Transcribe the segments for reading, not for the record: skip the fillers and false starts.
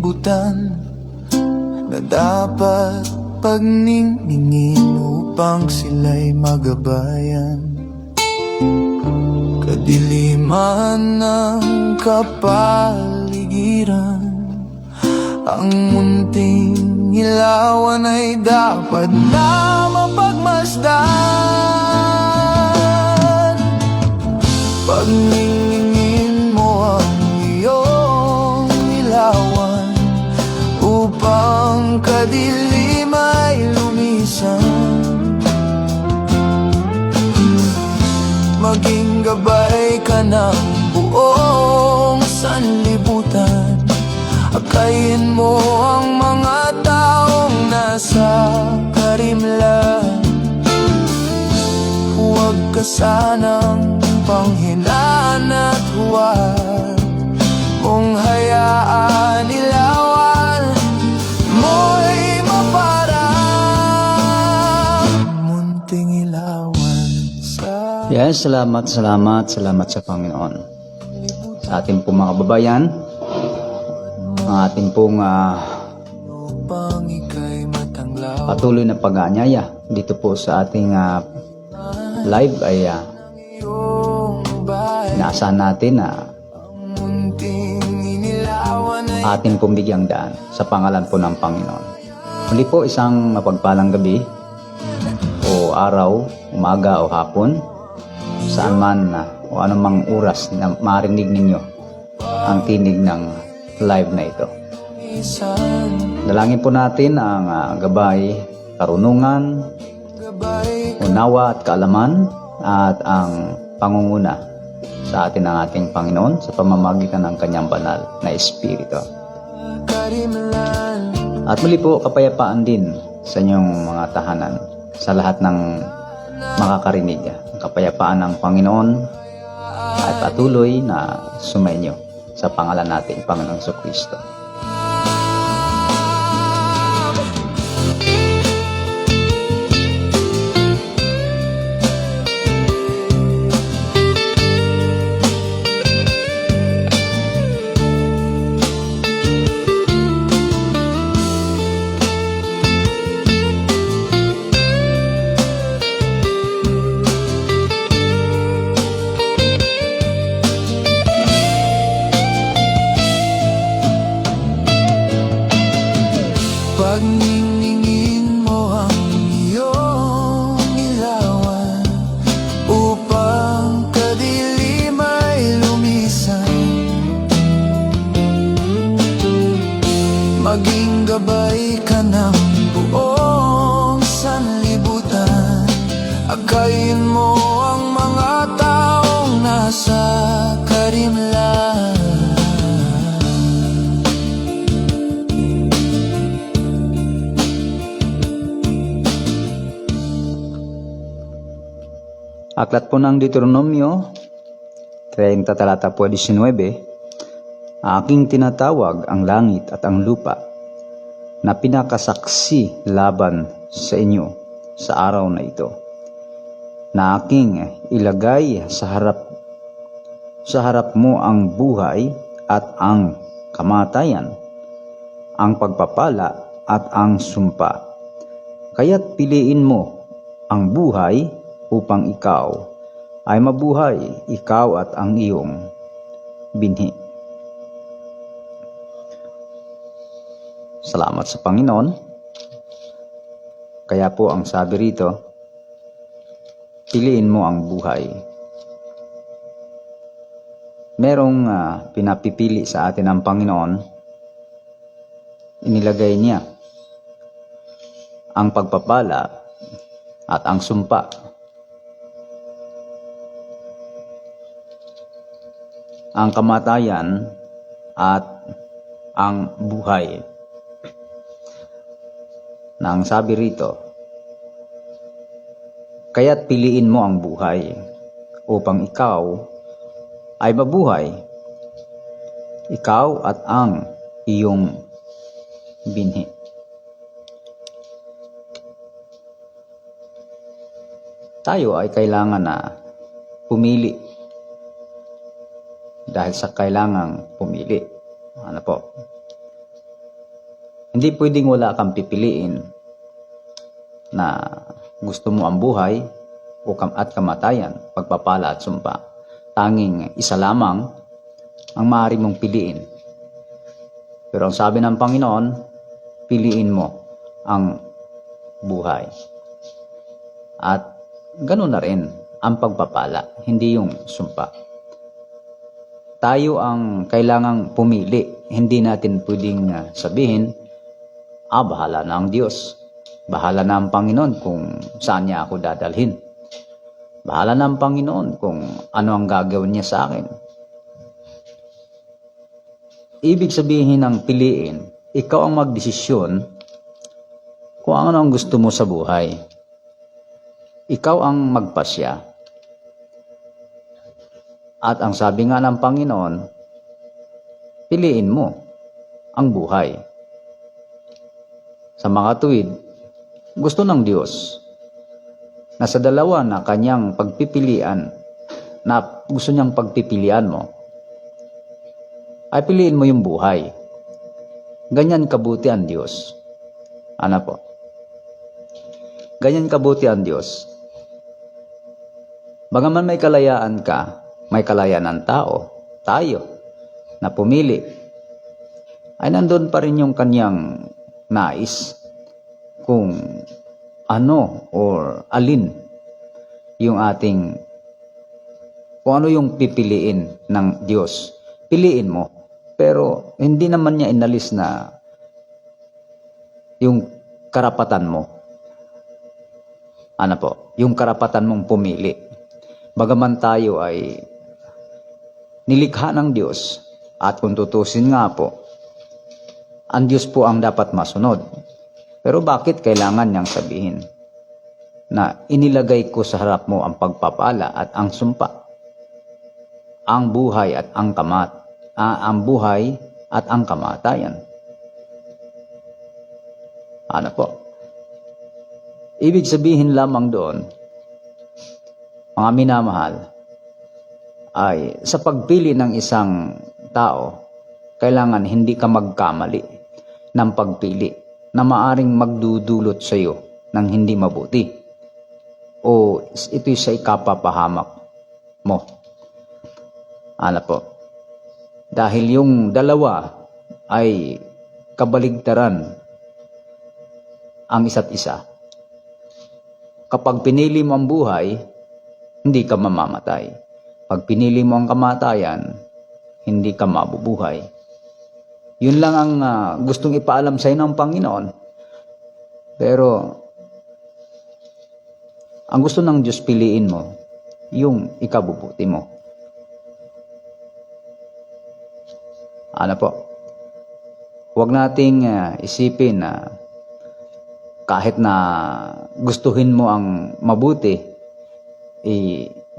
sanlibutan na dapat pagningningin upang sila'y magabayan. Kadiliman ng kapaligiran, ang munting ilawan ay dapat na mapagmasdan. Pagningin mo ang iyong ilawan upang kadilim ay lumisan. Maging gabay ka ng buong sanlibutan. Akayin mo ang mga taong nasa karimlan. Huwag ka sanang panghinaan at huwag mong hayaan ilawan mo'y maparang munting ilawan sa... Yes, salamat sa Panginoon. Sa ating pong mga kababayan, ang ating pong patuloy na pag-aanyaya dito po sa ating live ay inaasahan natin na ating pong bigyang daan sa pangalan po ng Panginoon. Muli po isang mapagpalang gabi o araw, umaga o hapon, saan man o anumang oras na marinig ninyo ang tinig ng live na ito. Dalangin po natin ang gabay, karunungan, unawa at kaalaman at ang pangunguna sa atin ng ating Panginoon sa pamamagitan ng kanyang banal na Espiritu. At muli po kapayapaan din sa inyong mga tahanan, sa lahat ng makakarinig. Ang kapayapaan ng Panginoon ay patuloy na sumainyo sa pangalan nating Panginoong Jesucristo. Pagningin mo ang iyong ilawan upang kadilim ay lumisan. Maging gabay ka ng buong sanlibutan. Akayin mo ang mga taong nasa karimlan. Aklat po ng Deuteronomio 30 talata po 19, aking tinatawag ang langit at ang lupa na pinakasaksi laban sa inyo sa araw na ito, na aking ilagay sa harap mo ang buhay at ang kamatayan, ang pagpapala at ang sumpa. Kaya't piliin mo ang buhay upang ikaw ay mabuhay, ikaw at ang iyong binhi. Salamat sa Panginoon. Kaya po ang sabi rito, piliin mo ang buhay. Merong pinapipili sa atin ang Panginoon, inilagay niya ang pagpapala at ang sumpa. Ang kamatayan at ang buhay. Nang sabi rito, kaya't piliin mo ang buhay upang ikaw ay mabuhay, ikaw at ang iyong binhi. Tayo ay kailangan na pumili. Dahil sa kailangang pumili. Ano po? Hindi pwedeng wala kang pipiliin na gusto mo ang buhay at kamatayan, pagpapala at sumpa. Tanging isa lamang ang maaari mong piliin. Pero ang sabi ng Panginoon, piliin mo ang buhay. At ganoon na rin ang pagpapala, hindi yung sumpa. Tayo ang kailangang pumili. Hindi natin pwedeng sabihin, bahala na ang Diyos. Bahala na ang Panginoon kung saan niya ako dadalhin. Bahala na ang Panginoon kung ano ang gagawin niya sa akin. Ibig sabihin ng piliin, ikaw ang magdesisyon kung ano ang gusto mo sa buhay. Ikaw ang magpasya. At ang sabi nga ng Panginoon, piliin mo ang buhay. Sa mga tuwid, gusto ng Diyos na sa dalawa na kanyang pagpipilian, na gusto niyang pagpipilian mo, ay piliin mo yung buhay. Ganyan kabuti ang Diyos. Ano po? Ganyan kabuti ang Diyos. Bagaman may kalayaan ka, may kalayaan ng tao, tayo, na pumili, ay nandun pa rin yung kanyang nais kung ano or alin yung kung ano yung pipiliin ng Diyos. Piliin mo. Pero hindi naman niya inalis na yung karapatan mo. Ano po? Yung karapatan mong pumili. Bagaman tayo ay nilikha ng Diyos, at kung tutusin nga po, ang Diyos po ang dapat masunod. Pero bakit kailangan niyang sabihin na inilagay ko sa harap mo ang pagpapala at ang sumpa, ang buhay at ang kamatayan? Ano po? Ibig sabihin lamang doon, mga minamahal, ay sa pagpili ng isang tao, kailangan hindi ka magkamali ng pagpili na maaring magdudulot sa iyo ng hindi mabuti o ito'y sa ikapapahamak mo. Ano po? Dahil yung dalawa ay kabaligtaran ang isa't isa. Kapag pinili mo ang buhay, hindi ka mamamatay. Pag pinili mo ang kamatayan, hindi ka mabubuhay. Yun lang ang gustong ipaalam sa iyo ng Panginoon. Pero ang gusto ng Diyos, piliin mo yung ikabubuti mo. Ano po? Huwag nating isipin na kahit na gustuhin mo ang mabuti,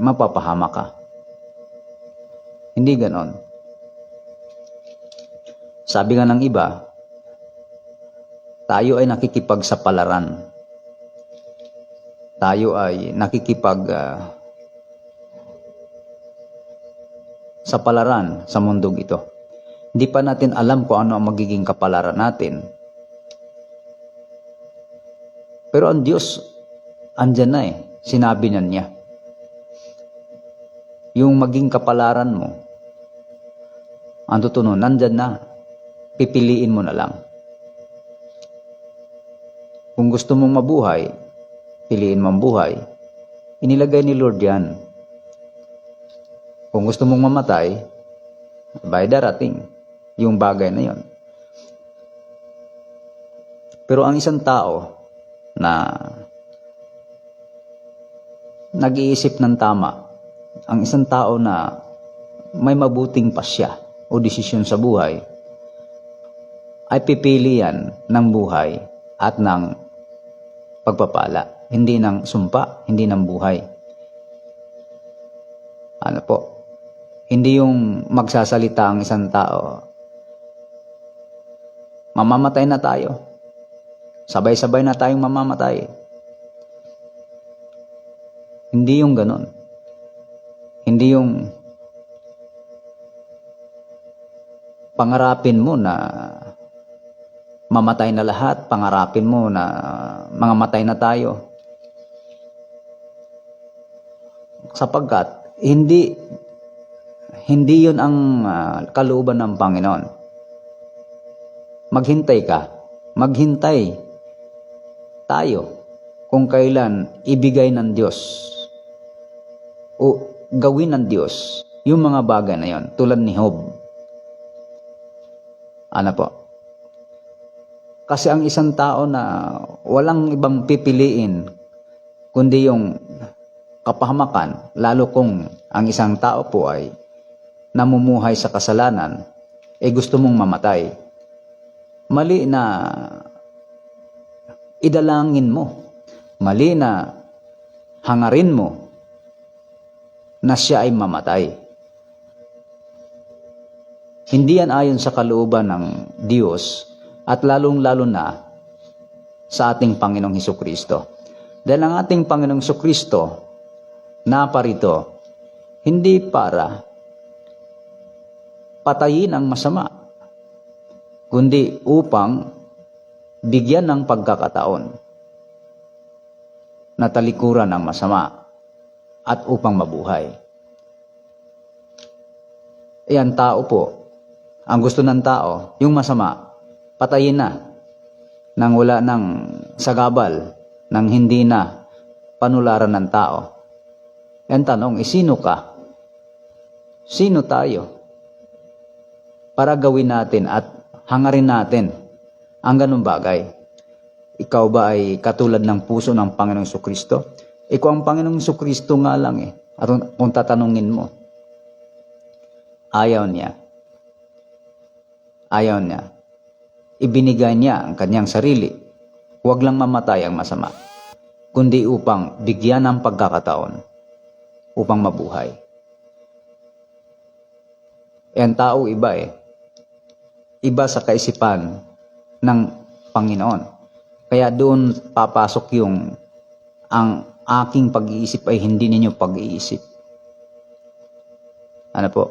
mapapahamak ka. Hindi ganon. Sabi nga ng iba, tayo ay nakikipagsapalaran. Tayo ay sapalaran sa mundong ito. Hindi pa natin alam kung ano ang magiging kapalaran natin. Pero ang Diyos, andyan na sinabi na niya. Yung maging kapalaran mo, ang tutunan, nandyan na. Pipiliin mo na lang. Kung gusto mong mabuhay, piliin mo ang buhay. Inilagay ni Lord yan. Kung gusto mong mamatay, by darating yung bagay na yon. Pero ang isang tao na nag-iisip ng tama, ang isang tao na may mabuting pasya o desisyon sa buhay, ay pipili yan ng buhay at ng pagpapala. Hindi ng sumpa, hindi ng buhay. Ano po? Hindi yung magsasalita ang isang tao, mamamatay na tayo. Sabay-sabay na tayong mamamatay. Hindi yung ganon. Hindi yung pangarapin mo na mamatay na lahat, pangarapin mo na mga matay na tayo. Sapagkat hindi yun ang kalooban ng Panginoon. Maghintay ka. Maghintay tayo kung kailan ibigay ng Diyos o gawin ng Diyos yung mga bagay na yon, tulad ni Job. Ano po? Kasi ang isang tao na walang ibang pipiliin kundi yung kapahamakan, lalo kung ang isang tao po ay namumuhay sa kasalanan, gusto mong mamatay. Mali na idalangin mo. Mali na hangarin mo na siya ay mamatay. Hindi yan ayon sa kalooban ng Diyos at lalong-lalo na sa ating Panginoong Hesukristo. Dahil ang ating Panginoong Hesukristo naparito hindi para patayin ang masama, kundi upang bigyan ng pagkakataon na talikuran ng masama at upang mabuhay. Ang tao po, ang gusto ng tao, yung masama, patayin na, nang wala ng sagabal, nang hindi na panularan ng tao. Ang tanong, sino ka? Sino tayo? Para gawin natin at hangarin natin ang ganung bagay. Ikaw ba ay katulad ng puso ng Panginoong Jesucristo? Ikaw ang Panginoong Jesucristo nga lang At kung tatanungin mo, ayaw niya. Ayaw niya. Ibinigay niya ang kanyang sarili. Huwag lang mamatay ang masama, kundi upang bigyan ng pagkakataon upang mabuhay. Ang tao iba Iba sa kaisipan ng Panginoon. Kaya doon papasok yung ang aking pag-iisip ay hindi ninyo pag-iisip. Ano po?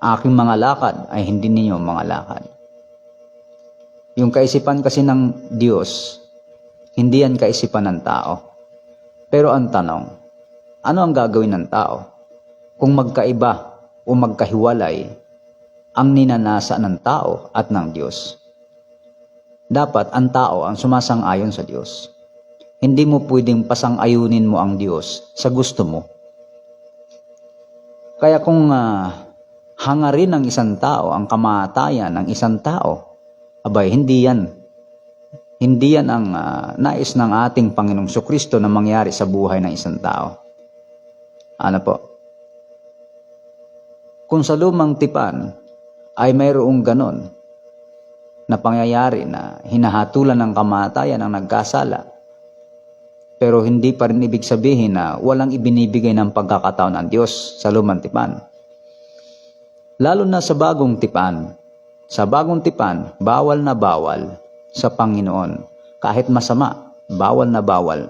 Aking mga lakad ay hindi ninyo mga lakad. Yung kaisipan kasi ng Diyos, hindi yan kaisipan ng tao. Pero ang tanong, ano ang gagawin ng tao kung magkaiba o magkahiwalay ang ninanasa ng tao at ng Diyos? Dapat ang tao ang sumasang-ayon sa Diyos. Hindi mo pwedeng pasang-ayunin mo ang Diyos sa gusto mo. Kaya kung hangarin ng isang tao ang kamatayan ng isang tao, abay, hindi yan ang nais ng ating Panginoong Jesucristo na mangyari sa buhay ng isang tao. Ano po? Kung sa lumang tipan ay mayroong ganon na pangyayari na hinahatulan ng kamatayan ang nagkasala, pero hindi pa rin ibig sabihin na walang ibinibigay ng pagkakataon ng Diyos sa lumang tipan. Lalo na sa bagong tipan. Sa bagong tipan, bawal na bawal sa Panginoon. Kahit masama, bawal na bawal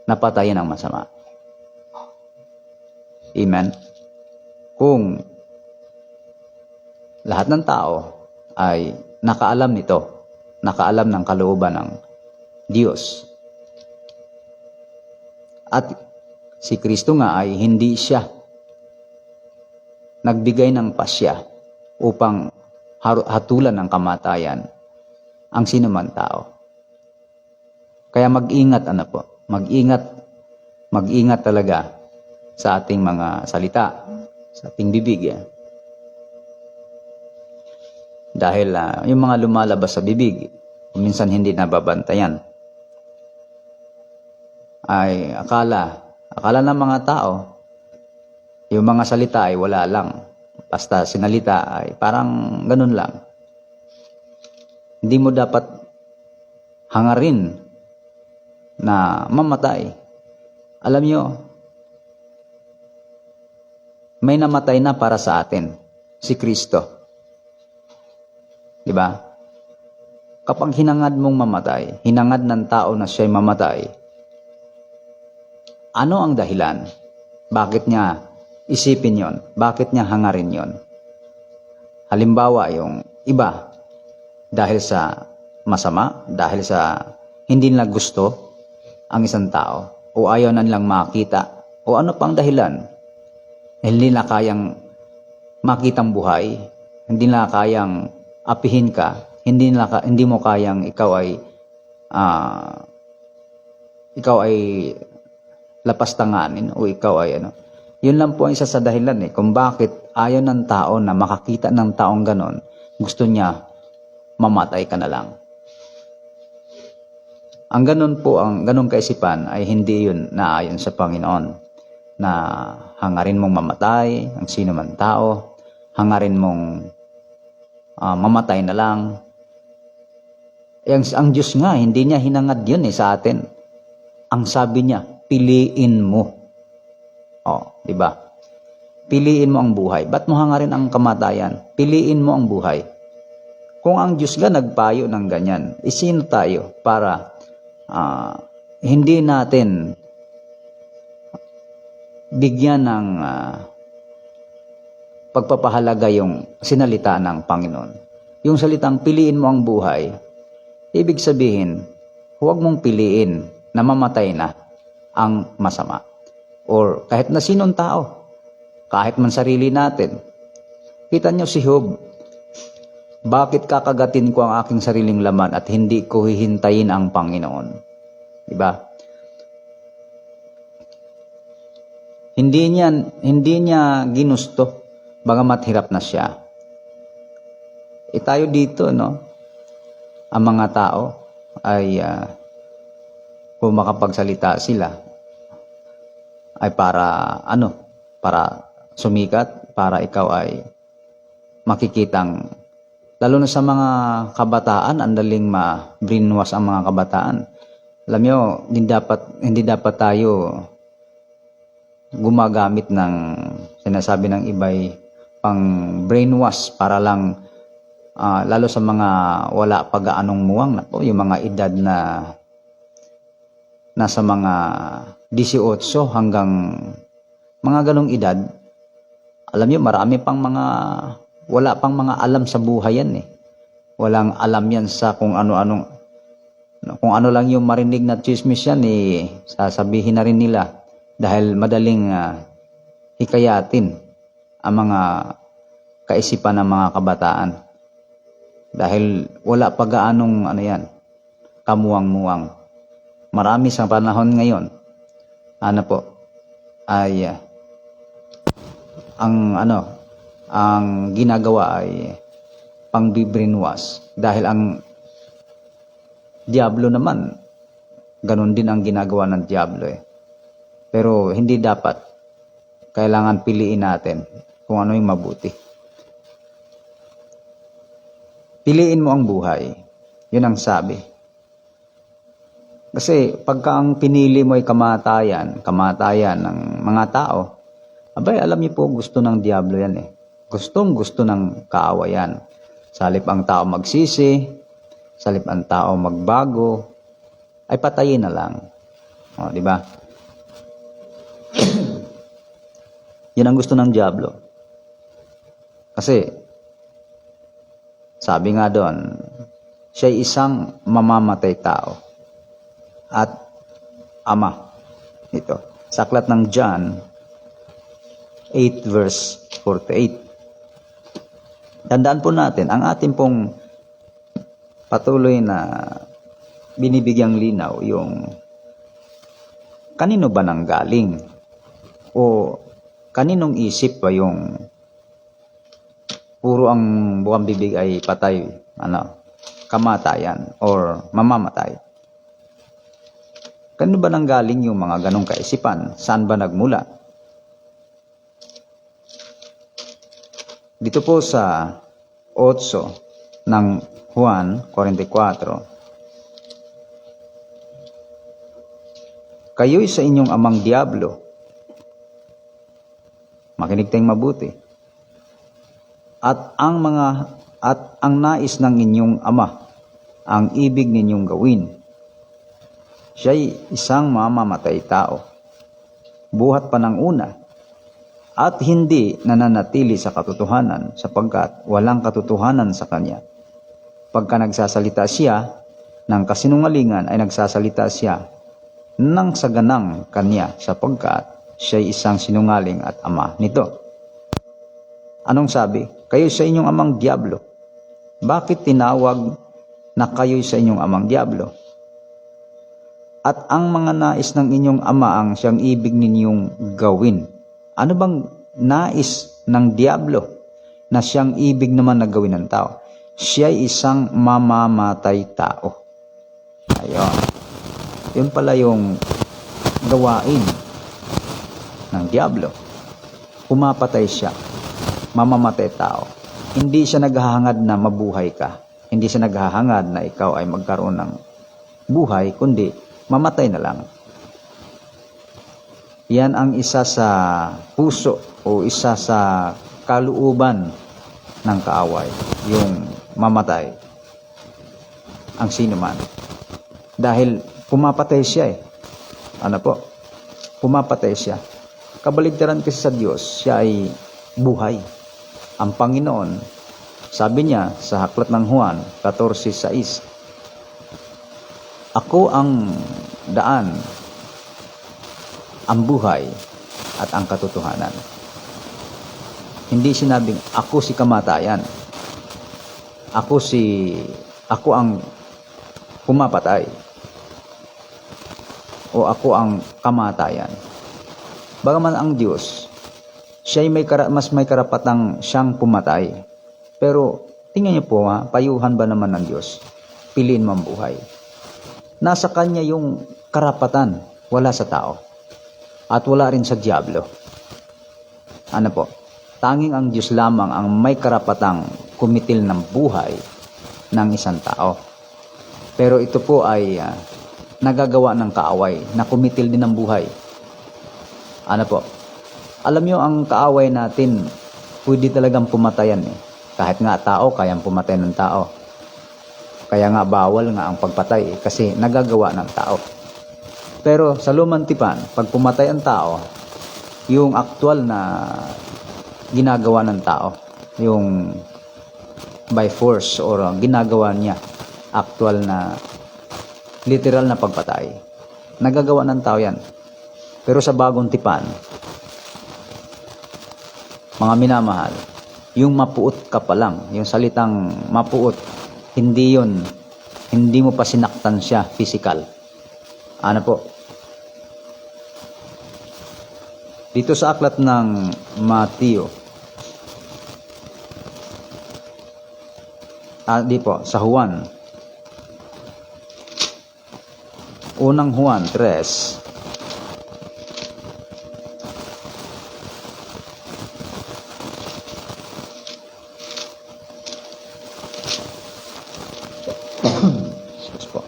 na patayin ang masama. Amen? Kung lahat ng tao ay nakaalam nito, nakaalam ng kalooban ng Diyos. At si Kristo nga ay hindi siya nagbigay ng pasya upang hatulan ng kamatayan ang sinuman tao. Kaya mag-ingat, mag-ingat talaga sa ating mga salita, sa ating bibig. Dahil yung mga lumalabas sa bibig, minsan hindi nababantayan. Ay akala ng mga tao, yung mga salita ay wala lang. Basta sinalita ay parang ganun lang. Hindi mo dapat hangarin na mamatay. Alam nyo, may namatay na para sa atin, si Kristo. Diba? Kapag hinangad mong mamatay, hinangad ng tao na siya'y mamatay, ano ang dahilan? Bakit niya isipin yon? Bakit niya hangarin yon? Halimbawa, yung iba, dahil sa masama, dahil sa hindi nila gusto ang isang tao, o ayaw na nilang makita, o ano pang dahilan, hindi na kayang makitang buhay, hindi na kayang apihin ka, hindi mo kayang ikaw ay lapastanganin, o ikaw ay ano. Yun lang po ang isa sa dahilan kung bakit ayaw ng tao na makakita ng taong ganon, gusto niya mamatay ka na lang. Ang ganun kaisipan ay hindi yun naayon sa Panginoon, na hangarin mong mamatay ang sino man tao, hangarin mong mamatay na lang. Ang Diyos nga, hindi niya hinangad yun sa atin. Ang sabi niya, piliin mo. Di ba? Piliin mo ang buhay. Ba't mo hangarin ang kamatayan? Piliin mo ang buhay. Kung ang Diyos nga nagpayo ng ganyan, sino tayo para hindi natin bigyan ng pagpapahalaga yung sinalita ng Panginoon. Yung salitang piliin mo ang buhay, ibig sabihin, huwag mong piliin na mamatay na ang masama. Or kahit na sinong tao, kahit man sarili natin. Kita nyo si Job, bakit kakagatin ko ang aking sariling laman at hindi ko hihintayin ang Panginoon? Diba? Hindi niya ginusto, bagamat hirap na siya. Tayo dito, ang mga tao ay kung makapagsalita sila ay para sumikat, para ikaw ay makikitang, lalo na sa mga kabataan, ang daling ma-brainwash ang mga kabataan. Alam nyo, hindi dapat tayo gumagamit ng sinasabi ng iba'y pang brainwash para lang lalo sa mga wala pag-aanong muwang, yung mga edad na nasa mga 18 hanggang mga ganong edad. Alam niyo, marami pang wala pang mga alam sa buhay yan Walang alam yan sa kung ano lang yung marinig na chismis yan sasabihin na rin nila dahil madaling hikayatin ang mga kaisipan ng mga kabataan. Dahil wala pa gaanong kamuwang-muwang. Marami sa panahon ngayon, ay ang ginagawa ay pang-brainwash. Dahil ang Diablo naman, ganun din ang ginagawa ng Diablo Pero hindi dapat. Kailangan piliin natin kung ano yung mabuti. Piliin mo ang buhay. Yun ang sabi. Kasi pagka ang pinili mo ay kamatayan ng mga tao, abay, alam niyo po, gusto ng Diablo yan Gusto ng kaawayan. Salip ang tao magsisi, salip ang tao magbago, ay patayin na lang. Di ba? Yan ang gusto ng Diablo. Kasi, sabi nga doon, siya isang mamamatay tao at ama. Ito, sa aklat ng John 8 verse 48. Tandaan po natin, ang ating pong patuloy na binibigyang linaw yung kanino ba nang galing o kaninong isip ba yung puro ang buwang bibig ay patay, kamatayan or mamamatay. Kanino ba nang galing yung mga ganong kaisipan? Saan ba nagmula? Dito po sa 8 ng Juan 44. Kayo'y sa inyong amang Diablo. Makinig tayong mabuti. At ang nais ng inyong ama, ang ibig ninyong gawin. Siya'y isang mamamatay tao. Buhat pa ng una. At hindi nananatili sa katotohanan sapagkat walang katotohanan sa kanya. Pagka nagsasalita siya ng kasinungalingan ay nagsasalita siya ng saganang kanya sapagkat siya ay isang sinungaling at ama nito. Anong sabi? Kayo sa inyong amang diablo. Bakit tinawag na kayo sa inyong amang diablo? At ang mga nais ng inyong ama ang siyang ibig ninyong gawin. Ano bang nais ng diablo na siyang ibig naman na gawin ng tao? Siya ay isang mamamatay tao. Ayun. Yun pala yung gawain ng diablo. Pumapatay siya. Mamamatay tao. Hindi siya naghahangad na mabuhay ka. Hindi siya naghahangad na ikaw ay magkaroon ng buhay, kundi mamatay na lang. Yan ang isa sa puso o isa sa kalooban ng kaaway. Yung mamatay ang sino man. Dahil pumapatay siya eh. Ano po? Pumapatay siya. Kabaligtaran kasi sa Diyos, siya ay buhay. Ang Panginoon, sabi niya sa Aklat ng Juan 14:6, ako ang daan, ang buhay, at ang katotohanan. Hindi sinabing, ako si kamatayan. Ako ang pumapatay. O ako ang kamatayan. Bagaman ang Diyos, siya ay mas may karapatang siyang pumatay. Pero, tingnan niyo po payuhan ba naman ng Diyos? Piliin mo ang buhay. Nasa Kanya yung karapatan, wala sa tao. At wala rin sa diablo. Ano po? Tanging ang Diyos lamang ang may karapatang kumitil ng buhay ng isang tao. Pero ito po ay nagagawa ng kaaway na kumitil din ng buhay. Ano po? Alam nyo, ang kaaway natin, pwede talagang pumatayan eh. Kahit nga tao, kayang pumatay ng tao. Kaya nga bawal nga ang pagpatay eh, kasi nagagawa ng tao. Pero sa lumang tipan, pag pumatay ang tao, yung aktual na ginagawa ng tao, yung by force or ginagawa niya, aktual na literal na pagpatay, nagagawa ng tao yan. Pero sa bagong tipan, mga minamahal, yung mapuot ka pa lang, yung salitang mapuot, hindi mo pa sinaktan siya physical. Ano po? Dito sa aklat ng Mateo, di po, sa Juan, unang Juan 3, excuse po.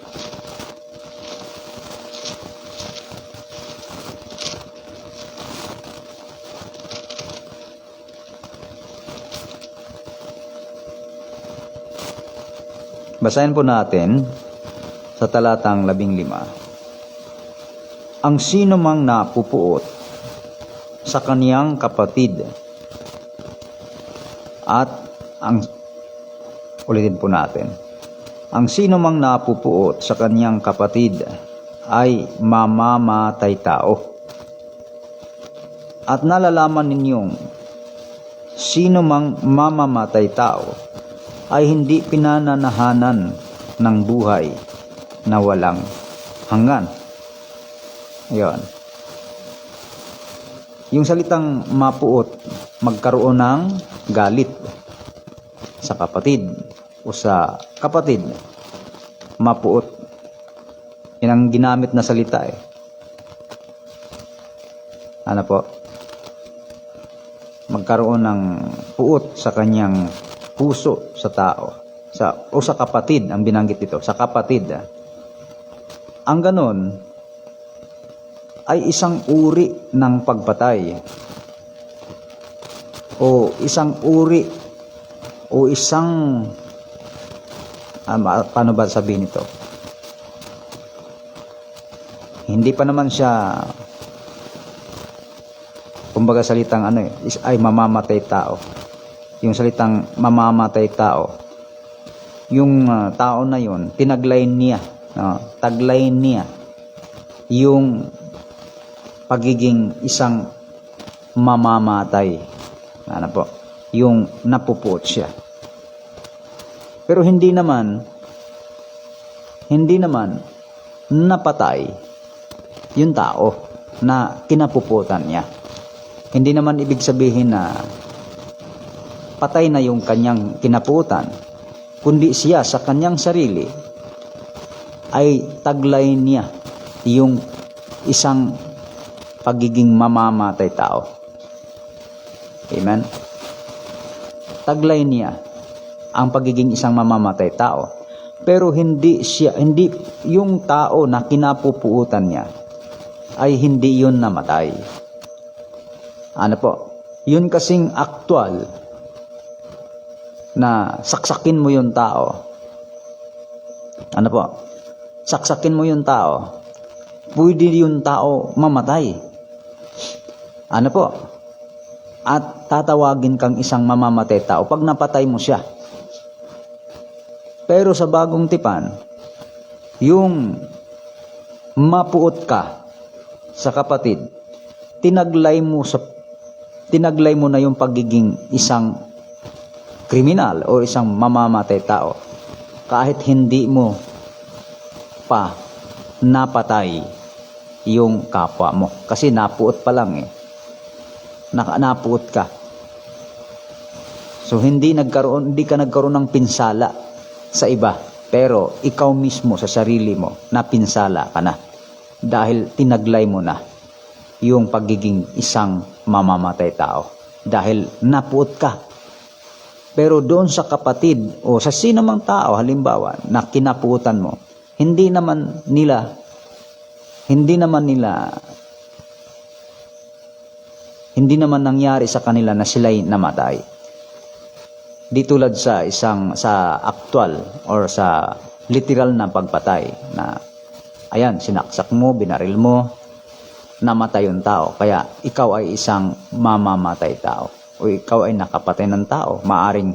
Basahin po natin sa talatang 15. Ang sino mang napupuot sa kaniyang kapatid at ulitin po natin. Ang sino mang napupuot sa kaniyang kapatid ay mamamatay tao. At nalalaman ninyong sino mang mamamatay tao ay hindi pinananahanan ng buhay na walang hanggan. Ayan. Yung salitang mapuot, magkaroon ng galit sa kapatid o sa kapatid. Mapuot. Yan ang ginamit na salita eh. Ano po? Magkaroon ng puot sa kanyang puso sa tao. O sa kapatid, ang binanggit dito. Sa kapatid. Ang ganon ay isang uri ng pagpatay. O isang uri o isang paano ba sabihin ito? Hindi pa naman siya kumbaga salitang ay mamamatay tao. Yung salitang mamamatay tao yung tao na yon, tinaglay niya, taglay niya yung pagiging isang mamamatay. Ano po? Yung napupuot siya. Pero hindi naman napatay yung tao na kinapuputan niya. Hindi naman ibig sabihin na patay na yung kanyang kinaputan, kundi siya sa kanyang sarili ay taglay niya yung isang pagiging mamamatay tao. Amen? Taglay niya ang pagiging isang mamamatay tao. Pero hindi yung tao na kinapupuutan niya ay hindi yun namatay. Ano po? Yun kasing aktual na saksakin mo yung tao. Ano po? Saksakin mo yung tao. Pwede yung tao mamatay. Ano po? At tatawagin kang isang mamamatay tao pag napatay mo siya. Pero sa bagong tipan, yung mapuot ka sa kapatid, tinaglay mo na yung pagiging isang kriminal o isang mamamatay tao kahit hindi mo pa napatay yung kapwa mo. Kasi napuot pa lang eh. Napuot ka. So hindi ka nagkaroon ng pinsala sa iba, pero ikaw mismo sa sarili mo napinsala ka na dahil tinaglay mo na yung pagiging isang mamamatay tao dahil napuot ka. Pero doon sa kapatid o sa sinumang tao halimbawa na kinapuutan mo, hindi naman nangyari sa kanila na sila'y namatay. Di tulad sa actual or sa literal na pagpatay na ayan, sinaksak mo, binaril mo, namatay yung tao. Kaya ikaw ay isang mamamatay tao o ikaw ay nakapatay ng tao. Maaring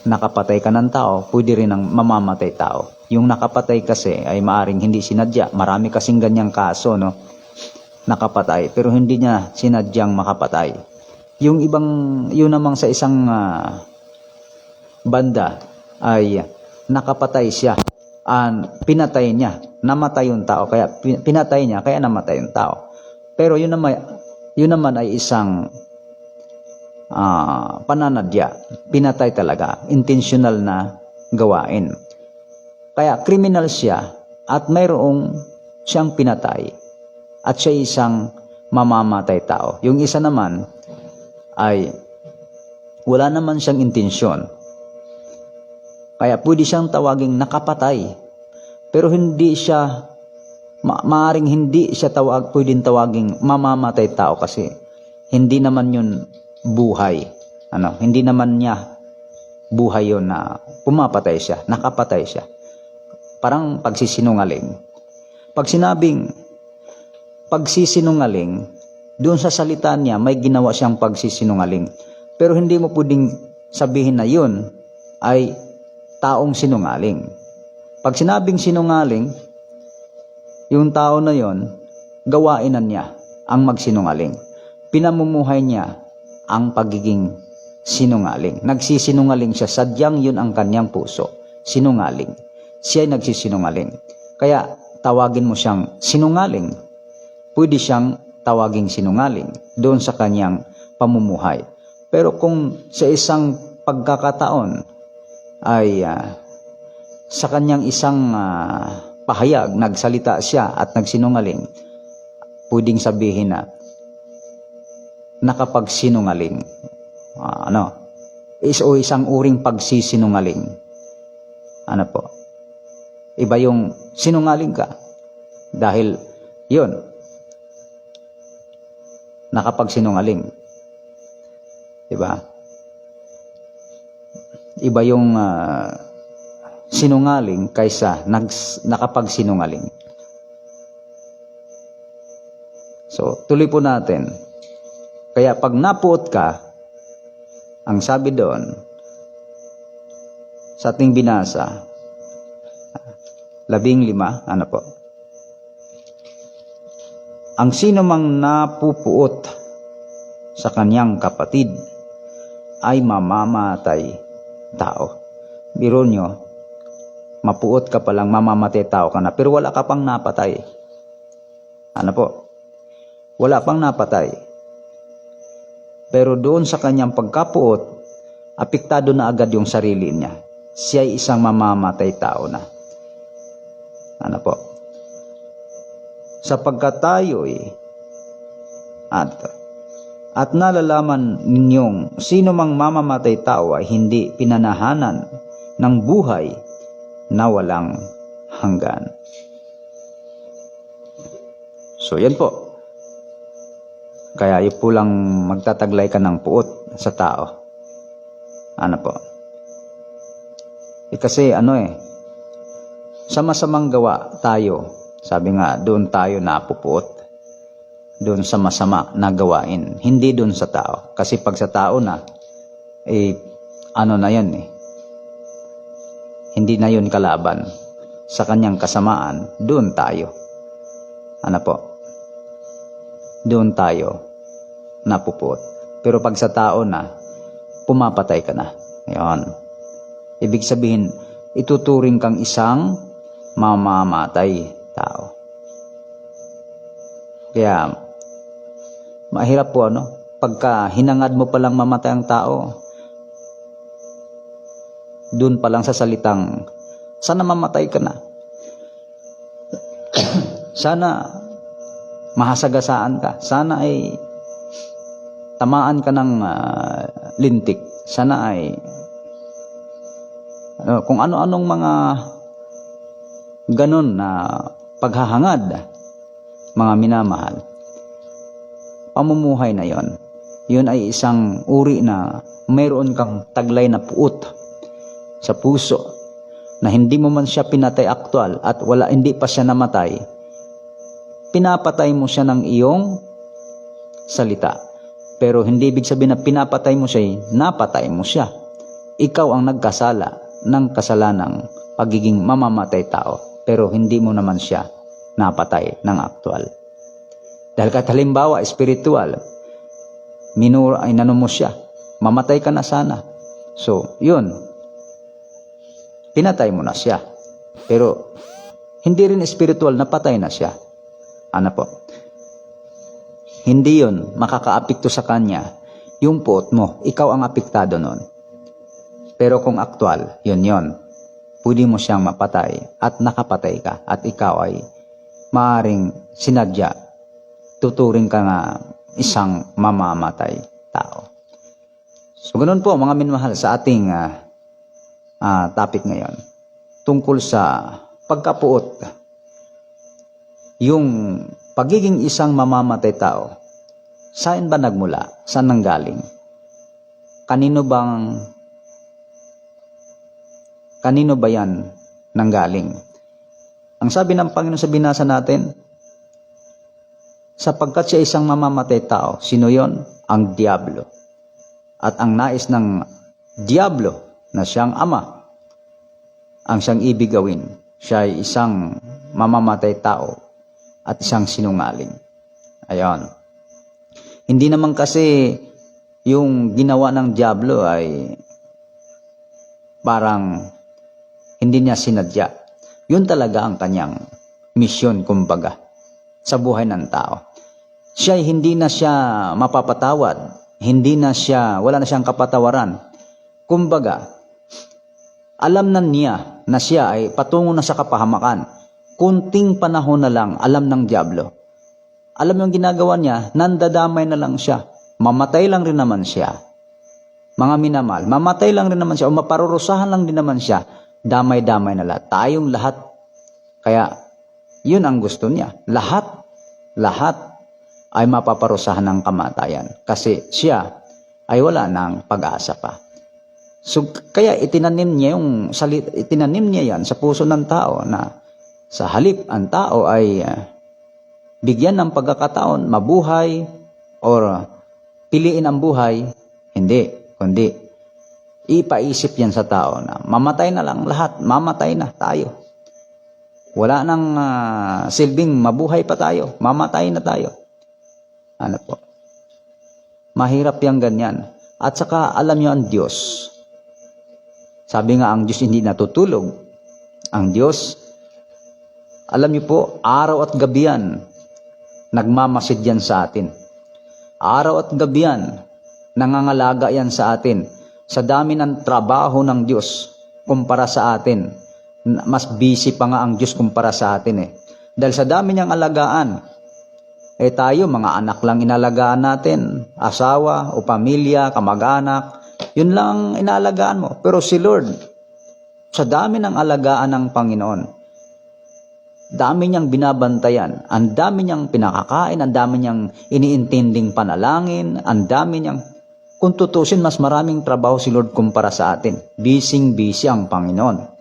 nakapatay ka ng tao, pwede rin ang mamamatay tao. Yung nakapatay kasi ay maaring hindi sinadya. Marami kasing ganyang kaso, no? Nakapatay, pero hindi niya sinadyang makapatay. Yun namang sa isang banda ay nakapatay siya. Pinatay niya, namatay yung tao, kaya pinatay niya, kaya namatay yung tao. Pero yun naman ay isang pananadya. Pinatay talaga, intentional na gawain. Kaya criminal siya at mayroong siyang pinatay at siya isang mamamatay tao. Yung isa naman ay wala naman siyang intensyon. Kaya pwede siyang tawaging nakapatay. Pero hindi siya, maaring hindi siya pwedeng tawaging mamamatay tao kasi hindi naman yun buhay. Hindi naman niya buhay yun na pumapatay siya, nakapatay siya. Parang pagsisinungaling. Pag sinabing pagsisinungaling, doon sa salita niya may ginawa siyang pagsisinungaling. Pero hindi mo pwedeng sabihin na yun ay taong sinungaling. Pag sinabing sinungaling, yung tao na yon, gawainan niya ang magsinungaling. Pinamumuhay niya ang pagiging sinungaling. Nagsisinungaling siya, sadyang yun ang kanyang puso. Sinungaling. Siya ay nagsisinungaling. Kaya tawagin mo siyang sinungaling. Pwede siyang tawaging sinungaling doon sa kanyang pamumuhay. Pero kung sa isang pagkakataon ay sa kanyang isang pahayag, nagsalita siya at nagsinungaling, pwedeng sabihin na nakapagsinungaling. O isang uring pagsisinungaling. Ano po? Iba yung sinungaling ka. Dahil yun, nakapagsinungaling. Diba? Iba yung sinungaling kaysa nakapagsinungaling. So, tuloy po natin. Kaya pag napuot ka, ang sabi doon, sa ating binasa, 15, ano po? Ang sino mang napupuot sa kanyang kapatid ay mamamatay tao. Biro nyo, mapuot ka palang, mamamatay tao ka na, pero wala ka pang napatay. Ano po? Wala pang napatay. Pero doon sa kanyang pagkapuot, apektado na agad yung sarili niya. Siya ay isang mamamatay tao na. Ano po? Sapagkat tayo'y at nalalaman ninyong sino mang mamamatay tao ay hindi pinanahanan ng buhay na walang hanggan. So yan po. Kaya yun po lang magtataglay ka ng puot sa tao. Ano po? Kasi sa masamang gawa tayo, sabi nga, doon tayo napupuot. Doon sa masama na gawain. Hindi doon sa tao. Kasi pag sa tao na, na yan Hindi na yun kalaban. Sa kanyang kasamaan, doon tayo. Ano po? Doon tayo napupuot. Pero pag sa tao na, pumapatay ka na. Ngayon. Ibig sabihin, ituturing kang isang mamamatay tao. Kaya, mahirap po pagka hinangad mo palang mamatay ang tao, doon pa lang sa salitang, sana mamatay ka na. Sana mahasagasaan ka. Sana ay tamaan ka ng lintik. Sana ay kung ano-anong mga ganun na paghahangad, mga minamahal. Pamumuhay na yon. Yun ay isang uri na mayroon kang taglay na puot sa puso na hindi mo man siya pinatay aktual at hindi pa siya namatay. Pinapatay mo siya ng iyong salita. Pero hindi ibig sabihin na pinapatay mo siya, napatay mo siya. Ikaw ang nagkasala ng kasalanang pagiging mamamatay tao. Pero hindi mo naman siya napatay ng aktual. Dahil kahit halimbawa, espiritual, inano mo siya, mamatay ka na sana. So, yun, pinatay mo na siya. Pero, hindi rin espiritual, napatay na siya. Ano po? Hindi yun makakaapekto sa kanya yung puot mo. Ikaw ang apektado nun. Pero kung aktual, yun. Pwede mo siyang mapatay at nakapatay ka at ikaw ay maaaring sinadya, tuturing ka nga isang mamamatay tao. So ganoon po mga minmahal sa ating topic ngayon tungkol sa pagkapuot. Yung pagiging isang mamamatay tao, saan ba nagmula? Saan nanggaling? Kanino ba yan nanggaling? Ang sabi ng Panginoon sa binasa natin, sapagkat siya isang mamamatay tao, sino yon? Ang Diablo. At ang nais ng Diablo na siyang ama, ang siyang ibig gawin, siya ay isang mamamatay tao at isang sinungaling. Ayon. Hindi naman kasi yung ginawa ng Diablo ay parang hindi niya sinadya. Yun talaga ang kanyang misyon, kumbaga, sa buhay ng tao. Siya hindi na siya mapapatawad. Wala na siyang kapatawaran. Kumbaga, alam na niya na siya ay patungo na sa kapahamakan. Kunting panahon na lang, alam ng Diablo. Alam yung ginagawa niya, nandadamay na lang siya. Mamatay lang rin naman siya. Mga minamahal, mamatay lang rin naman siya o maparurusahan lang din naman siya. Damay-damay na lahat. Tayong lahat. Kaya, yun ang gusto niya. Lahat ay mapaparusahan ng kamatayan. Kasi siya ay wala ng pag-asa pa. So, kaya itinanim niya yan sa puso ng tao na sa halip ang tao ay bigyan ng pagkakataon, mabuhay, or piliin ang buhay, hindi, kundi ipaisip yan sa tao na mamatay na lang lahat, mamatay na tayo. Wala nang silbing mabuhay pa tayo, mamatay na tayo. Ano po? Mahirap yang ganyan. At saka alam nyo ang Diyos. Sabi nga ang Diyos hindi natutulog. Ang Diyos, alam nyo po, araw at gabi yan, nagmamasid yan sa atin. Araw at gabi yan, nangangalaga yan sa atin. Sa dami ng trabaho ng Diyos, kumpara sa atin, mas busy pa nga ang Diyos kumpara sa atin eh. Dahil sa dami niyang alagaan, tayo mga anak lang inalagaan natin, asawa o pamilya, kamag-anak, yun lang ang inaalagaan mo. Pero si Lord, sa dami ng alagaan ng Panginoon, dami niyang binabantayan, ang dami niyang pinakakain, ang dami niyang iniintinding panalangin, ang dami niyang, kung tutusin, mas maraming trabaho si Lord kumpara sa atin. Busy ang Panginoon.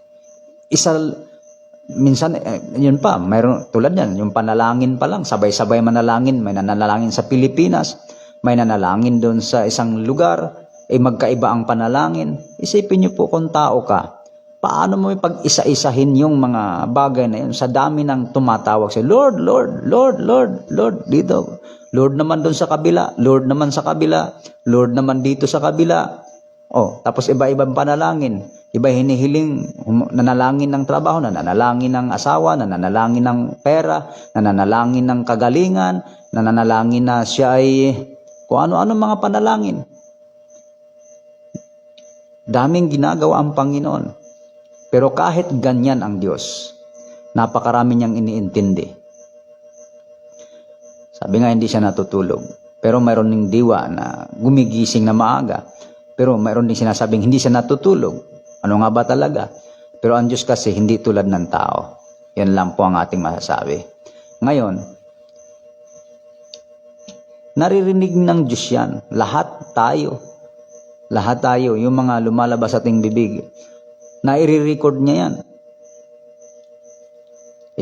Minsan, yun pa, mayroon, tulad yan, yung panalangin pa lang, sabay-sabay manalangin, may nanalangin sa Pilipinas, may nanalangin doon sa isang lugar, magkaiba ang panalangin. Isipin niyo po kung tao ka, paano mo pag-isa-isahin yung mga bagay na yun sa dami ng tumatawag sa Lord, Lord, Lord, Lord, Lord, dito. Lord naman doon sa kabila, Lord naman sa kabila, Lord naman dito sa kabila. Tapos iba-ibang panalangin. Iba hinihiling, nanalangin ng trabaho, nananalangin ng asawa, nananalangin ng pera, nananalangin ng kagalingan, nananalangin na siya ay kung ano-ano mga panalangin. Daming ginagawa ang Panginoon. Pero kahit ganyan ang Diyos, napakarami niyang iniintindi. Sabi nga hindi siya natutulog. Pero mayroon ding diwa na gumigising na maaga. Pero mayroon ding sinasabing hindi siya natutulog. Ano nga ba talaga? Pero ang Diyos kasi hindi tulad ng tao. Yan lang po ang ating masasabi. Ngayon, naririnig ng Diyos yan. Lahat tayo, yung mga lumalabas sa ating bibig, naire-record niya yan.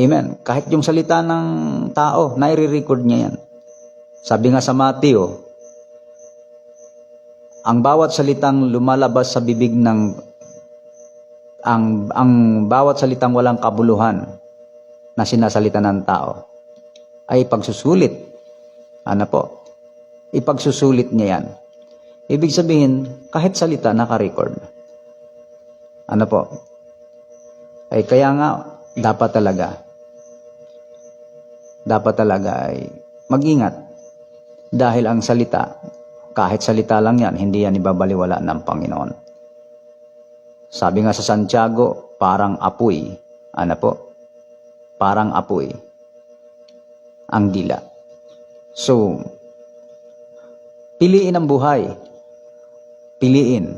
Amen. Kahit yung salita ng tao, naire-record niya yan. Sabi nga sa Mateo, ang bawat salitang lumalabas sa bibig ng ang bawat salitang walang kabuluhan na sinasalita ng tao ay pagsusulit. Ano po? Ipagsusulit niya yan. Ibig sabihin, kahit salita, naka-record. Ano po? Ay kaya nga, dapat talaga ay mag-ingat. Dahil ang salita, kahit salita lang yan, hindi yan ibabaliwala ng Panginoon. Sabi nga sa Santiago, parang apoy. Ano po? Parang apoy. Ang dila. So, piliin ang buhay. Piliin.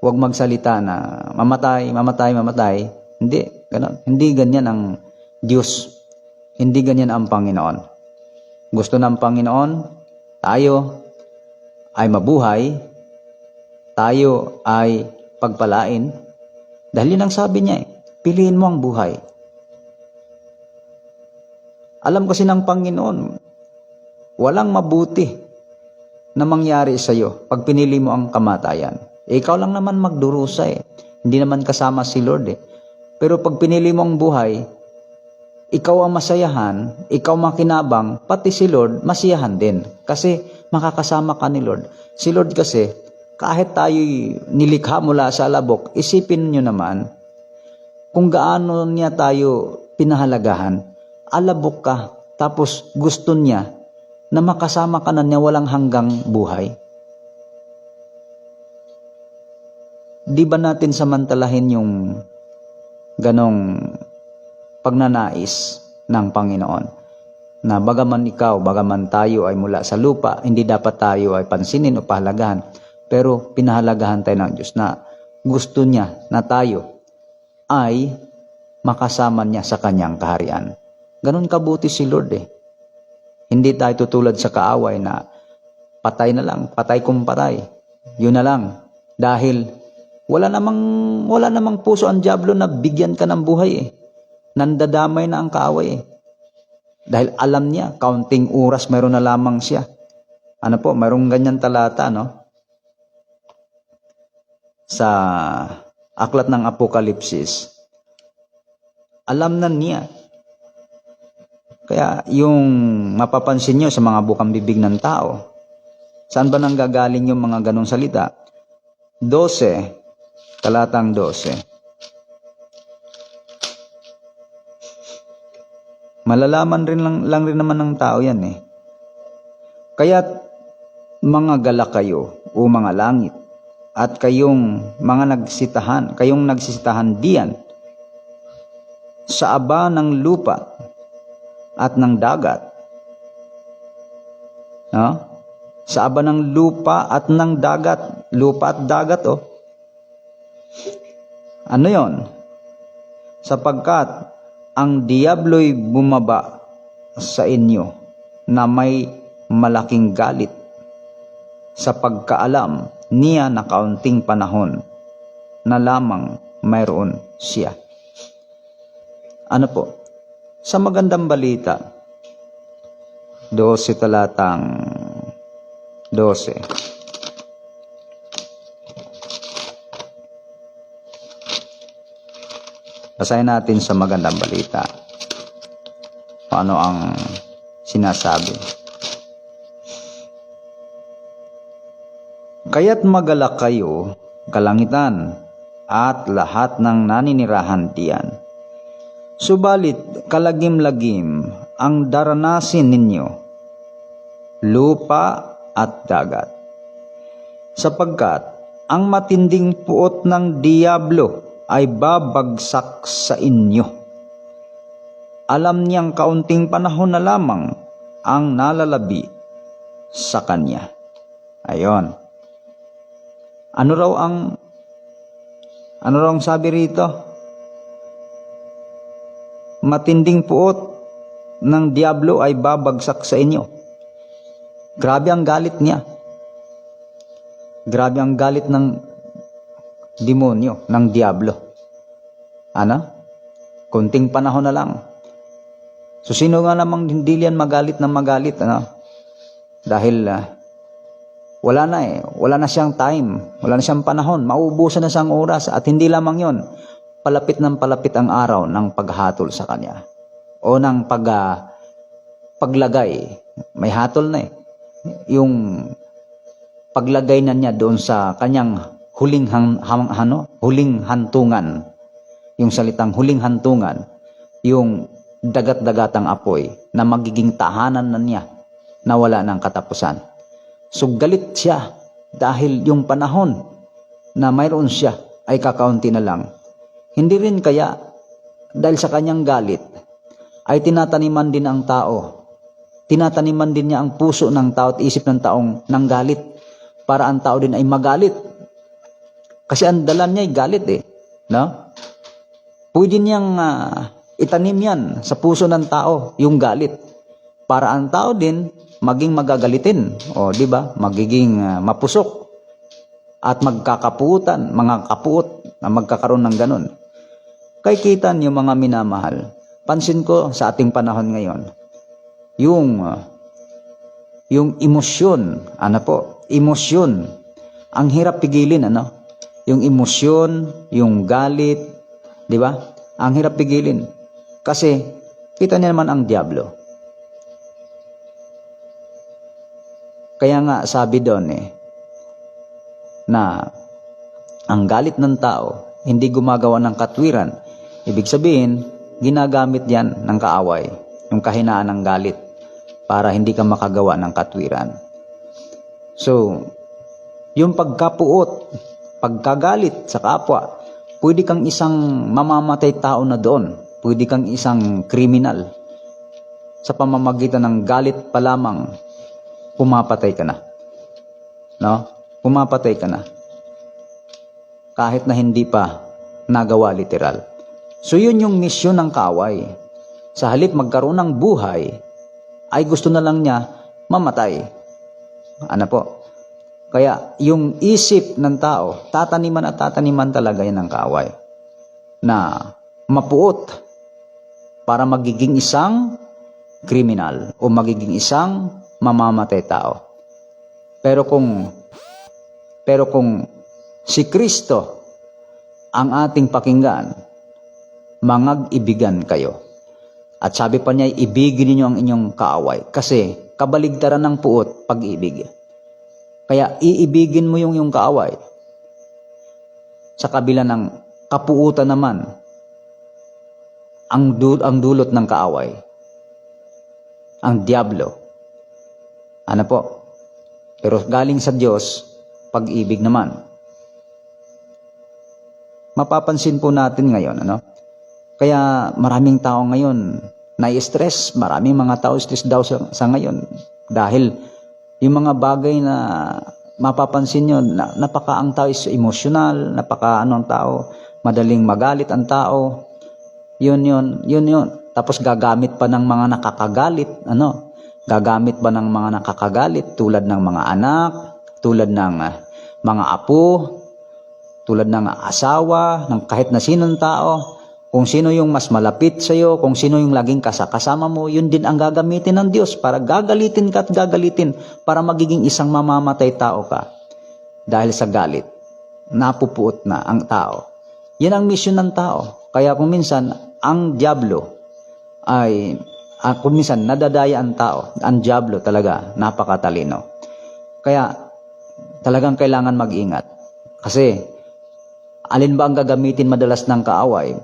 Huwag magsalita na mamatay. Hindi. Ganon. Hindi ganyan ang Diyos. Hindi ganyan ang Panginoon. Gusto ng Panginoon, tayo ay mabuhay. Tayo ay pagpalain. Dahil yun ang sabi niya piliin mo ang buhay. Alam kasi ng Panginoon, walang mabuti na mangyari sa iyo pag pinili mo ang kamatayan. Ikaw lang naman magdurusa Hindi naman kasama si Lord Pero pag pinili mo ang buhay, ikaw ang masayahan, ikaw makinabang, pati si Lord masiyahan din. Kasi makakasama ka ni Lord. Si Lord kasi, kahit tayo nilikha mula sa alabok, isipin nyo naman, kung gaano niya tayo pinahalagahan, alabok ka, tapos gusto niya na makasama ka na niya walang hanggang buhay. Di ba natin samantalahin yung ganong pagnanais ng Panginoon? Na bagaman ikaw, bagaman tayo ay mula sa lupa, hindi dapat tayo ay pansinin o pahalagahan. Pero pinahalagahan tayo ng Diyos na gusto niya na tayo ay makasama niya sa kanyang kaharian. Ganon kabuti si Lord Hindi tayo tutulad sa kaaway na patay na lang, patay kung patay. Yun na lang. Dahil wala namang puso ang diablo na bigyan ka ng buhay Nandadamay na ang kaaway Dahil alam niya, kaunting oras mayroon na lamang siya. Ano po, mayroong ganyan talata, no? Sa aklat ng Apokalipsis. Alam na niya. Kaya yung mapapansin nyo sa mga bukang bibig ng tao, saan ba nanggagaling yung mga ganong salita? 12, talatang 12. Malalaman lang rin naman ng tao yan eh. Kaya't mga gala kayo o mga langit, at kayong nagsisitahan diyan sa aba ng lupa at ng dagat. No? Sa aba ng lupa at ng dagat. Lupa at dagat, oh. Ano yon? Sapagkat ang diablo'y bumaba sa inyo na may malaking galit sa pagkaalam niya na kaunting panahon na lamang mayroon siya. Ano po? Sa magandang balita, 12 talatang 12. Basahin natin sa magandang balita. Ano ang sinasabi? Kaya't magalak kayo, kalangitan, at lahat ng naninirahan diyan. Subalit kalagim-lagim ang daranasin ninyo, lupa at dagat. Sapagkat ang matinding puot ng diablo ay babagsak sa inyo. Alam niyang kaunting panahon na lamang ang nalalabi sa kanya. Ayon. Ano raw ang sabi rito? Matinding puot ng diablo ay babagsak sa inyo. Grabe ang galit niya. Grabe ang galit ng demonyo, ng diablo. Ano? Kunting panahon na lang. So sino nga namang hindi yan magalit na magalit, ano? Dahil wala na siyang time, wala na siyang panahon, mauubusan na siyang oras, at hindi lamang yon, palapit ng palapit ang araw ng paghatol sa kanya o ng paglagay. May hatol na eh. Yung paglagay na niya doon sa kanyang huling hantungan. Yung salitang huling hantungan, yung dagat-dagatang apoy na magiging tahanan na niya na wala ng katapusan. So galit siya dahil yung panahon na mayroon siya ay kakaunti na lang. Hindi rin kaya dahil sa kanyang galit ay tinataniman din ang tao. Tinataniman din niya ang puso ng tao at isip ng taong nang galit para ang tao din ay magalit. Kasi ang dalan niya ay galit eh. No? Pwede niyang itanim yan sa puso ng tao, yung galit. Para ang tao din maging magagalitin. O di ba? Magiging mapusok. At magkakapuutan, mga kapuot na magkakaroon ng ganun. Kaya kita niyo mga minamahal, pansin ko sa ating panahon ngayon, yung emosyon, emosyon, ang hirap pigilin, yung emosyon, yung galit, di ba? Ang hirap pigilin. Kasi, kita niyo naman ang diablo. Kaya nga, sabi doon na ang galit ng tao, hindi gumagawa ng katwiran. Ibig sabihin, ginagamit yan ng kaaway, yung kahinaan ng galit, para hindi ka makagawa ng katwiran. So, yung pagkapuot, pagkagalit sa kapwa, pwede kang isang mamamatay tao na doon. Pwede kang isang kriminal. Sa pamamagitan ng galit pa lamang, pumapatay ka na. No? Pumapatay ka na. Kahit na hindi pa nagawa literal. So yun yung misyon ng kaaway. Sa halip magkaroon ng buhay, ay gusto na lang niya mamatay. Ano po? Kaya yung isip ng tao, tataniman at tataniman talaga yan ng kaaway. Na mapuot para magiging isang kriminal o magiging isang mamamatay tao. Pero kung si Kristo ang ating pakinggan, mangag-ibigan kayo. At sabi pa niya, ibigin ninyo ang inyong kaaway. Kasi kabaligtaran ng puot, pag-ibig. Kaya iibigin mo yung iyong kaaway. Sa kabila ng kapuutan naman, ang dulot ng kaaway, ang diablo. Ano po? Pero galing sa Diyos, pag-ibig naman. Mapapansin po natin ngayon, Kaya maraming tao ngayon na-stress, maraming mga tao stress daw sa ngayon. Dahil yung mga bagay na mapapansin nyo, ang tao is emotional, ang tao, madaling magalit ang tao. Yun. Tapos gagamit pa ng mga nakakagalit, Gagamit ba ng mga nakakagalit tulad ng mga anak, tulad ng mga apo, tulad ng asawa, ng kahit na sinong tao, kung sino yung mas malapit sa iyo, kung sino yung laging kasama mo, yun din ang gagamitin ng Diyos para gagalitin ka at gagalitin para magiging isang mamamatay tao ka. Dahil sa galit, napupuot na ang tao. Yan ang misyon ng tao. Kaya kung minsan, ang diablo ay kung minsan nadadaya ang tao, ang diablo talaga napakatalino. Kaya talagang kailangan mag-ingat. Kasi alin ba ang gagamitin madalas ng kaaway?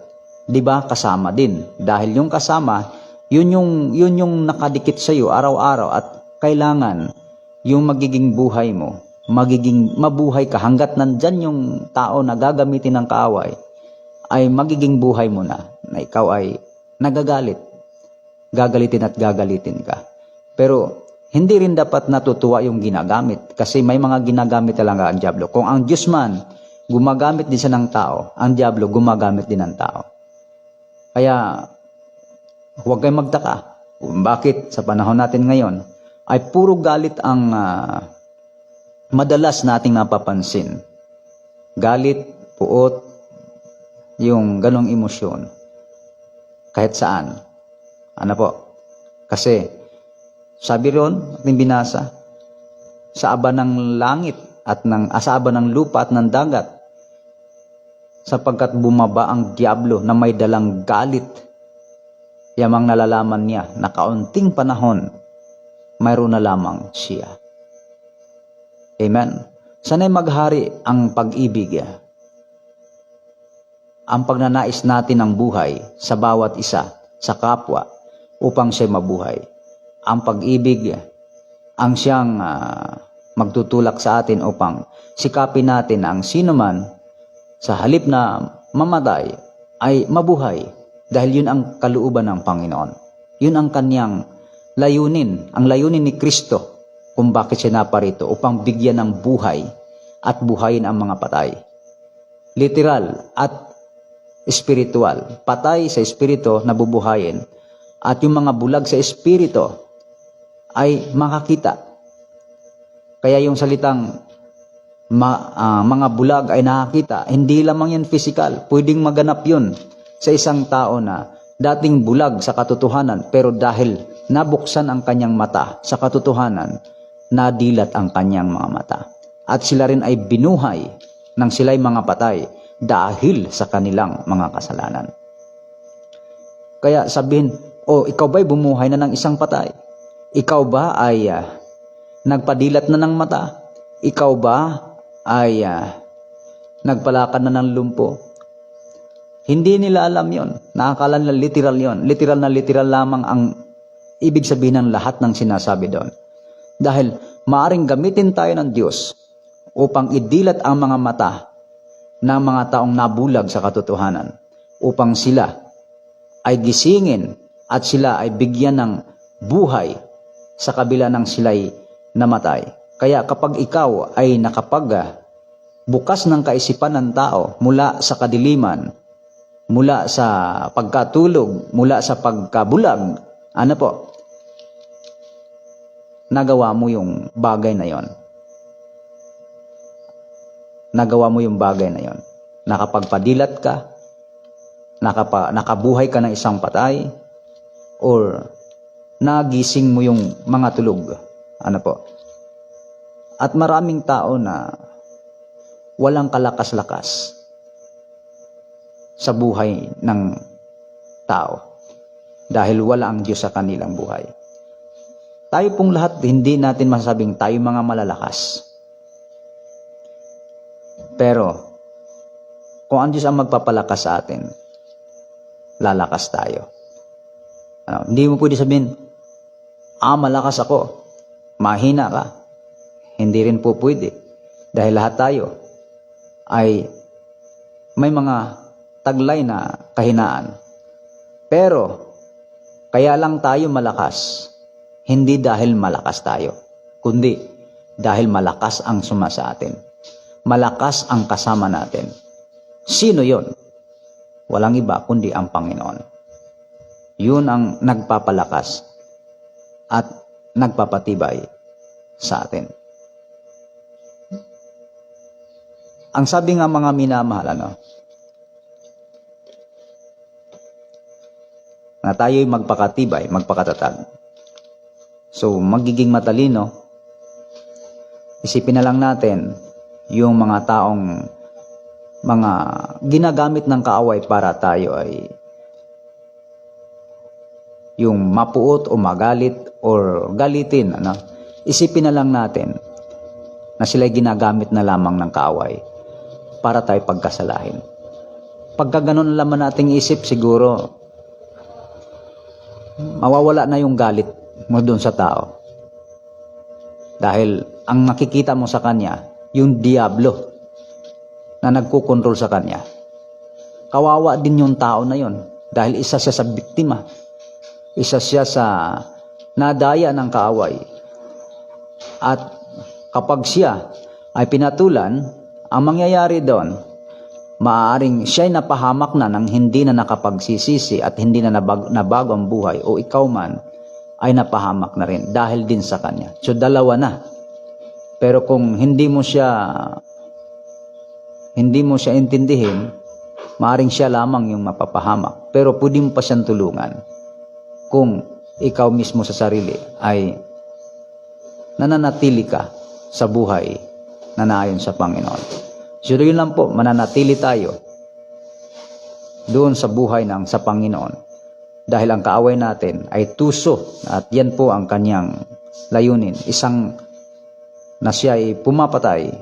'Di ba? Kasama din. Dahil yung kasama, yun yung nakadikit sa iyo araw-araw at kailangan yung magiging buhay mo, magiging mabuhay ka hangga't nandyan yung tao na gagamitin ng kaaway, ay magiging buhay mo na ikaw ay nagagalit. Gagalitin at gagalitin ka. Pero hindi rin dapat natutuwa yung ginagamit kasi may mga ginagamit talaga ang diablo. Kung ang Diyos man gumagamit din siya ng tao, ang diablo gumagamit din ng tao. Kaya huwag kayong magtaka kung bakit sa panahon natin ngayon ay puro galit ang madalas nating napapansin. Galit, puot, yung ganong emosyon. Kahit saan. Ano po? Kasi, sabi ron, ating binasa, sa aba ng langit at sa aba ng lupa at ng dagat, sapagkat bumaba ang diablo na may dalang galit, yamang nalalaman niya na kaunting panahon, mayroon na lamang siya. Amen. Sana'y maghari ang pag-ibig, ang pagnanais natin ng buhay sa bawat isa, sa kapwa, upang siya mabuhay. Ang pag-ibig ang siyang magtutulak sa atin upang sikapin natin ang sino man sa halip na mamatay ay mabuhay dahil yun ang kalooban ng Panginoon. Yun ang kanyang layunin, ang layunin ni Kristo kung bakit siya naparito upang bigyan ng buhay at buhayin ang mga patay. Literal at espiritual. Patay sa espiritu na bubuhayin. At yung mga bulag sa espiritu ay makakita. Kaya yung salitang mga bulag ay nakakita, hindi lamang yan physical. Pwedeng maganap yun sa isang tao na dating bulag sa katotohanan, pero dahil nabuksan ang kanyang mata sa katotohanan, nadilat ang kanyang mga mata. At sila rin ay binuhay nang sila'y mga patay dahil sa kanilang mga kasalanan. Kaya sabihin, ikaw ba'y bumuhay na ng isang patay? Ikaw ba ay nagpadilat na ng mata? Ikaw ba ay nagpalakad na ng lumpo? Hindi nila alam yon. Nakakala nila literal yon. Literal na literal lamang ang ibig sabihin ng lahat ng sinasabi doon. Dahil maaring gamitin tayo ng Diyos upang idilat ang mga mata ng mga taong nabulag sa katotohanan, upang sila ay gisingin at sila ay bigyan ng buhay sa kabila ng sila'y namatay. Kaya kapag ikaw ay bukas ng kaisipan ng tao mula sa kadiliman, mula sa pagkatulog, mula sa pagkabulag, nagawa mo yung bagay na yon. Nagawa mo yung bagay na yon. Nakapagpadilat ka, nakabuhay ka ng isang patay, or nagising mo yung mga tulog. At maraming tao na walang kalakas-lakas sa buhay ng tao dahil wala ang Diyos sa kanilang buhay. Tayo pong lahat, hindi natin masasabing tayo mga malalakas. Pero, kung ang Diyos ang magpapalakas sa atin, lalakas tayo. Hindi mo pwede sabihin, malakas ako, mahina ka. Hindi rin po pwede. Dahil lahat tayo ay may mga taglay na kahinaan. Pero, kaya lang tayo malakas, hindi dahil malakas tayo, kundi dahil malakas ang suma sa atin. Malakas ang kasama natin. Sino yon? Walang iba kundi ang Panginoon. Yun ang nagpapalakas at nagpapatibay sa atin. Ang sabi nga mga minamahal, na tayo'y magpakatibay, magpakatatag. So, magiging matalino, isipin na lang natin yung mga taong mga ginagamit ng kaaway para tayo ay yung mapuot o magalit or galitin. Isipin na lang natin na sila'y ginagamit na lamang ng kaaway para tayo pagkasalahin. Pagka ganun naman nating isip, siguro mawawala na yung galit mo dun sa tao. Dahil ang nakikita mo sa kanya, yung diablo na nagkukontrol sa kanya. Kawawa din yung tao na yon dahil isa siya sa biktima. Isa siya sa nadaya ng kaaway. At kapag siya ay pinatulan, ang mangyayari doon, maaaring siya'y napahamak na ng hindi na nakapagsisisi at hindi na nabago ang buhay o ikaw man ay napahamak na rin dahil din sa kanya. So dalawa na. Pero kung hindi mo siya intindihin, maaaring siya lamang yung mapapahamak. Pero pwede mo pa siyang tulungan kung ikaw mismo sa sarili ay nananatili ka sa buhay na naayon sa Panginoon. So yun lang po, mananatili tayo doon sa buhay ng sa Panginoon. Dahil ang kaaway natin ay tuso at yan po ang kanyang layunin. Isang na siya ay pumapatay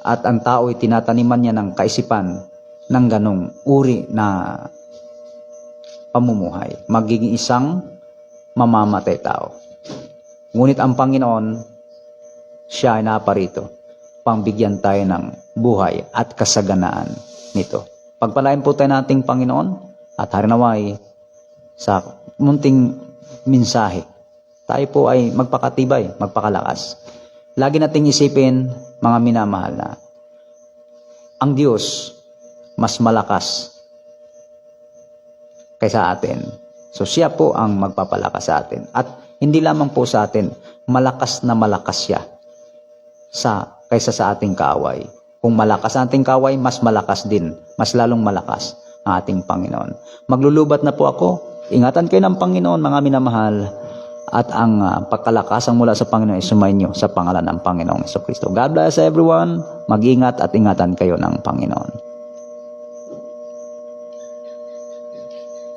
at ang tao ay tinataniman niya ng kaisipan ng ganong uri na pamumuhay. Magiging isang mamamatay tao. Ngunit ang Panginoon, siya ay naparito pangbigyan tayo ng buhay at kasaganaan nito. Pagpalain po tayo nating Panginoon at harinaway sa munting mensahe. Tayo po ay magpakatibay, magpakalakas. Lagi nating isipin, mga minamahal, na ang Diyos mas malakas kaysa atin. So siya po ang magpapalakas sa atin. At hindi lamang po sa atin, malakas na malakas siya kaysa sa ating kaaway. Kung malakas ang ating kaaway, mas malakas din, mas lalong malakas ang ating Panginoon. Maglulubat na po ako. Ingatan kayo ng Panginoon, mga minamahal, at ang pagkalakasang mula sa Panginoon ay sumainyo sa pangalan ng Panginoong Jesucristo. God bless everyone. Mag-ingat at ingatan kayo ng Panginoon.